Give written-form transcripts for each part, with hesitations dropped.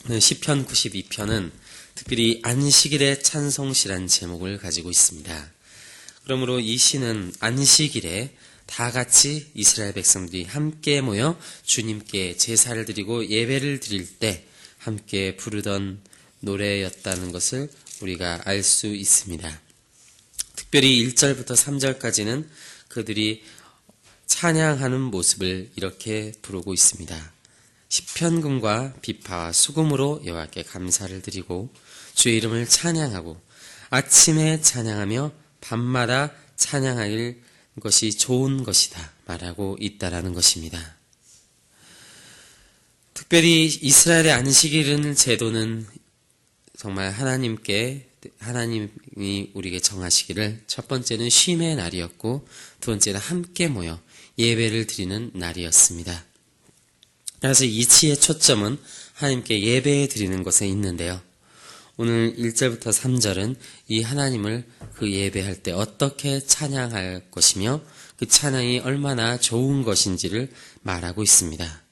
시편 92편은 특별히 안식일의 찬송시라는 제목을 가지고 있습니다. 그러므로 이 시는 안식일에 다 같이 이스라엘 백성들이 함께 모여 주님께 제사를 드리고 예배를 드릴 때 함께 부르던 노래였다는 것을 우리가 알 수 있습니다. 특별히 1절부터 3절까지는 그들이 찬양하는 모습을 이렇게 부르고 있습니다. 시편금과 비파와 수금으로 여호와께 감사를 드리고 주의 이름을 찬양하고 아침에 찬양하며 밤마다 찬양할 것이 좋은 것이다 말하고 있다라는 것입니다. 특별히 이스라엘의 안식일은 제도는 정말 하나님이 우리에게 정하시기를 첫 번째는 쉼의 날이었고 두 번째는 함께 모여 예배를 드리는 날이었습니다. 그래서 이 시의 초점은 하나님께 예배 드리는 것에 있는데요. 오늘 1절부터 3절은 이 하나님을 그 예배할 때 어떻게 찬양할 것이며 그 찬양이 얼마나 좋은 것인지를 말하고 있습니다.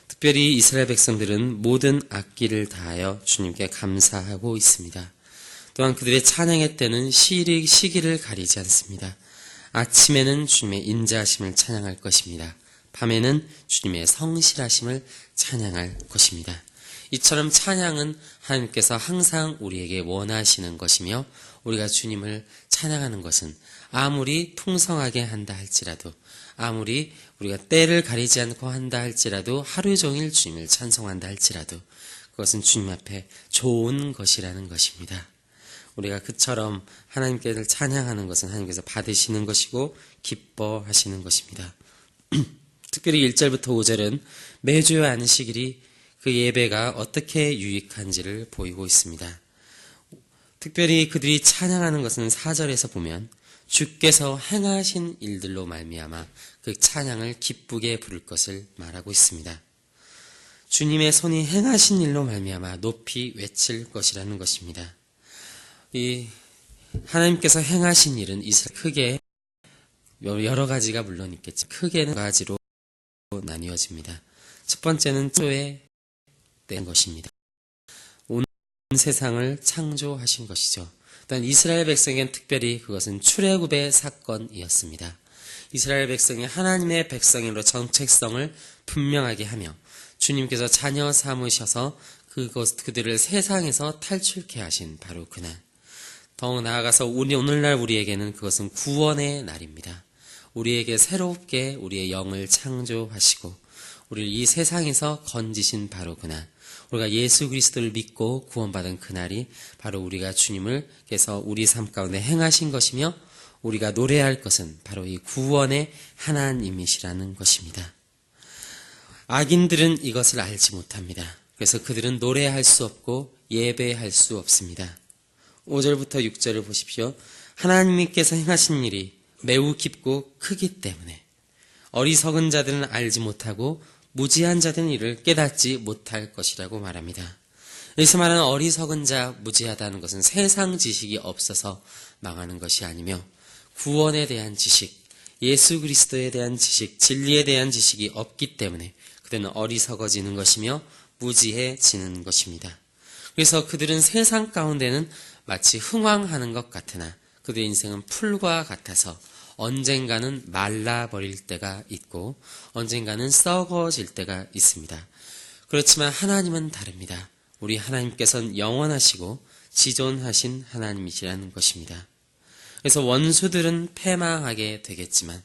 특별히 이스라엘 백성들은 모든 악기를 다하여 주님께 감사하고 있습니다. 또한 그들의 찬양의 때는 시기를 가리지 않습니다. 아침에는 주님의 인자하심을 찬양할 것입니다. 밤에는 주님의 성실하심을 찬양할 것입니다. 이처럼 찬양은 하나님께서 항상 우리에게 원하시는 것이며 우리가 주님을 찬양하는 것은 아무리 풍성하게 한다 할지라도 아무리 우리가 때를 가리지 않고 한다 할지라도 하루 종일 주님을 찬송한다 할지라도 그것은 주님 앞에 좋은 것이라는 것입니다. 우리가 그처럼 하나님께를 찬양하는 것은 하나님께서 받으시는 것이고 기뻐하시는 것입니다. 특별히 1절부터 5절은 매주의 안식일이 그 예배가 어떻게 유익한지를 보이고 있습니다. 특별히 그들이 찬양하는 것은 4절에서 보면 주께서 행하신 일들로 말미암아 그 찬양을 기쁘게 부를 것을 말하고 있습니다. 주님의 손이 행하신 일로 말미암아 높이 외칠 것이라는 것입니다. 이 하나님께서 행하신 일은 크게 여러 가지가 물론 있겠지만 크게는 두 가지로 나뉘어집니다. 첫 번째는 창조에 대한 것입니다. 온 세상을 창조하신 것이죠. 일단 이스라엘 백성에겐 특별히 그것은 출애굽의 사건이었습니다. 이스라엘 백성이 하나님의 백성으로 정체성을 분명하게 하며 주님께서 자녀 삼으셔서 그들을 세상에서 탈출케 하신 바로 그날. 더 나아가서 오늘날 우리에게는 그것은 구원의 날입니다. 우리에게 새롭게 우리의 영을 창조하시고 우리를 이 세상에서 건지신 바로 그날. 우리가 예수 그리스도를 믿고 구원받은 그날이 바로 우리가 주님을께서 우리 삶 가운데 행하신 것이며 우리가 노래할 것은 바로 이 구원의 하나님이시라는 것입니다. 악인들은 이것을 알지 못합니다. 그래서 그들은 노래할 수 없고 예배할 수 없습니다. 5절부터 6절을 보십시오. 하나님께서 행하신 일이 매우 깊고 크기 때문에 어리석은 자들은 알지 못하고 무지한 자들은 이를 깨닫지 못할 것이라고 말합니다. 여기서 말하는 어리석은 자, 무지하다는 것은 세상 지식이 없어서 망하는 것이 아니며 구원에 대한 지식, 예수 그리스도에 대한 지식, 진리에 대한 지식이 없기 때문에 그들은 어리석어지는 것이며 무지해지는 것입니다. 그래서 그들은 세상 가운데는 마치 흥황하는 것 같으나 그들의 인생은 풀과 같아서 언젠가는 말라버릴 때가 있고 언젠가는 썩어질 때가 있습니다. 그렇지만 하나님은 다릅니다. 우리 하나님께서는 영원하시고 지존하신 하나님이시라는 것입니다. 그래서 원수들은 패망하게 되겠지만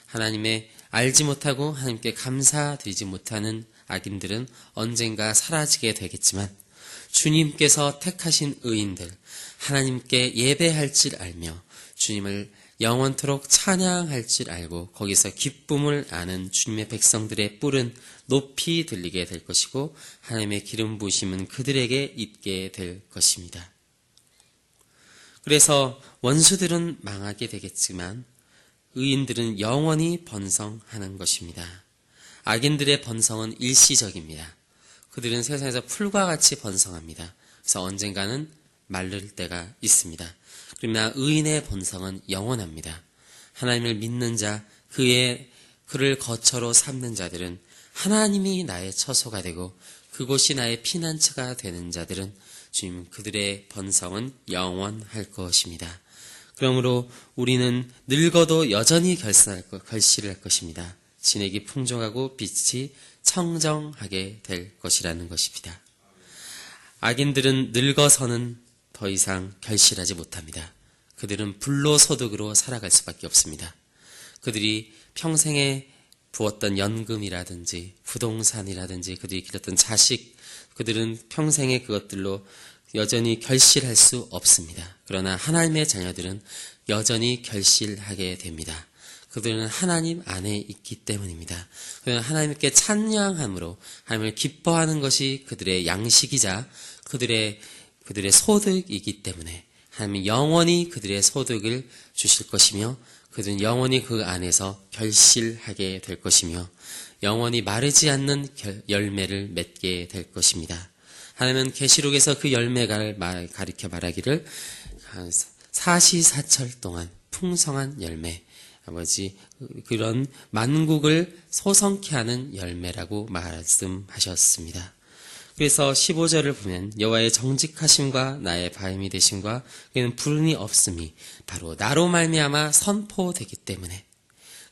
하나님의 알지 못하고 하나님께 감사드리지 못하는 악인들은 언젠가 사라지게 되겠지만 주님께서 택하신 의인들, 하나님께 예배할 줄 알며 주님을 영원토록 찬양할 줄 알고 거기서 기쁨을 아는 주님의 백성들의 뿔은 높이 들리게 될 것이고 하나님의 기름 부으심은 그들에게 있게 될 것입니다. 그래서 원수들은 망하게 되겠지만 의인들은 영원히 번성하는 것입니다. 악인들의 번성은 일시적입니다. 그들은 세상에서 풀과 같이 번성합니다. 그래서 언젠가는 마를 때가 있습니다. 그러나 의인의 본성은 영원합니다. 하나님을 믿는 자, 그를 거처로 삼는 자들은 하나님이 나의 처소가 되고 그곳이 나의 피난처가 되는 자들은 주님 그들의 번성은 영원할 것입니다. 그러므로 우리는 늙어도 여전히 결실을 할 것입니다. 진액이 풍족하고 빛이 청정하게 될 것이라는 것입니다. 악인들은 늙어서는 더 이상 결실하지 못합니다. 그들은 불로소득으로 살아갈 수밖에 없습니다. 그들이 평생에 부었던 연금이라든지 부동산이라든지 그들이 기르던 자식, 그들은 평생에 그것들로 여전히 결실할 수 없습니다. 그러나 하나님의 자녀들은 여전히 결실하게 됩니다. 그들은 하나님 안에 있기 때문입니다. 그들은 하나님께 찬양함으로 하나님을 기뻐하는 것이 그들의 양식이자 그들의 소득이기 때문에 하나님이 영원히 그들의 소득을 주실 것이며 그들은 영원히 그 안에서 결실하게 될 것이며 영원히 마르지 않는 열매를 맺게 될 것입니다. 하나님은 계시록에서 그 열매를 가리켜 말하기를 사시사철 동안 풍성한 열매, 아버지 그런 만국을 소성케 하는 열매라고 말씀하셨습니다. 그래서 15절을 보면 여호와의 정직하심과 나의 바임이 되심과 그는 불운이 없음이 바로 나로 말미암아 선포되기 때문에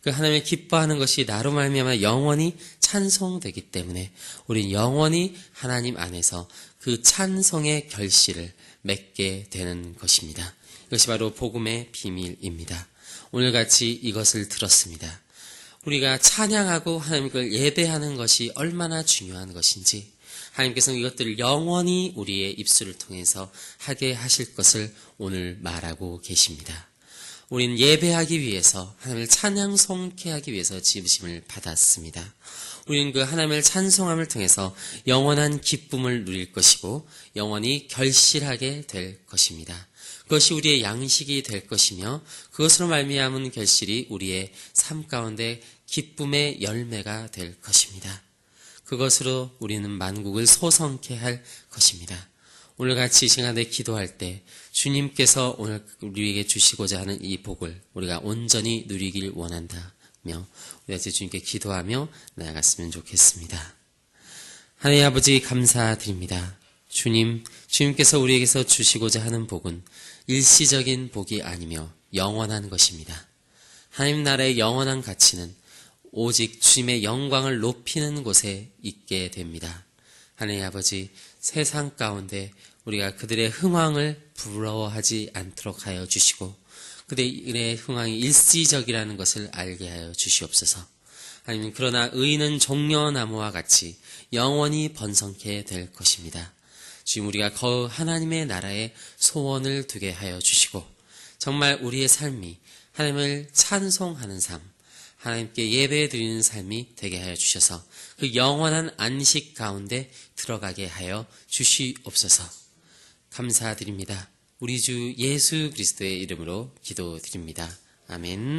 그 하나님을 기뻐하는 것이 나로 말미암아 영원히 찬송되기 때문에 우리는 영원히 하나님 안에서 그 찬송의 결실을 맺게 되는 것입니다. 이것이 바로 복음의 비밀입니다. 오늘같이 이것을 들었습니다. 우리가 찬양하고 하나님을 예배하는 것이 얼마나 중요한 것인지 하나님께서는 이것들을 영원히 우리의 입술을 통해서 하게 하실 것을 오늘 말하고 계십니다. 우리는 예배하기 위해서 하나님을 찬양송케 하기 위해서 지으심을 받았습니다. 우리는 그 하나님을 찬송함을 통해서 영원한 기쁨을 누릴 것이고 영원히 결실하게 될 것입니다. 그것이 우리의 양식이 될 것이며 그것으로 말미암은 결실이 우리의 삶 가운데 기쁨의 열매가 될 것입니다. 그것으로 우리는 만국을 소성케 할 것입니다. 오늘같이 이 시간에 기도할 때 주님께서 오늘 우리에게 주시고자 하는 이 복을 우리가 온전히 누리길 원한다며 우리가 주님께 기도하며 나아갔으면 좋겠습니다. 하나님 아버지 감사드립니다. 주님께서 우리에게서 주시고자 하는 복은 일시적인 복이 아니며 영원한 것입니다. 하나님 나라의 영원한 가치는 오직 주님의 영광을 높이는 곳에 있게 됩니다. 하나님 아버지, 세상 가운데 우리가 그들의 흥황을 부러워하지 않도록 하여 주시고 그들의 흥황이 일시적이라는 것을 알게 하여 주시옵소서. 하나님, 그러나 의인은 종려나무와 같이 영원히 번성케 될 것입니다. 주님, 우리가 거룩 하나님의 나라에 소원을 두게 하여 주시고 정말 우리의 삶이 하나님을 찬송하는 삶, 하나님께 예배드리는 삶이 되게 하여 주셔서 그 영원한 안식 가운데 들어가게 하여 주시옵소서. 감사드립니다. 우리 주 예수 그리스도의 이름으로 기도드립니다. 아멘.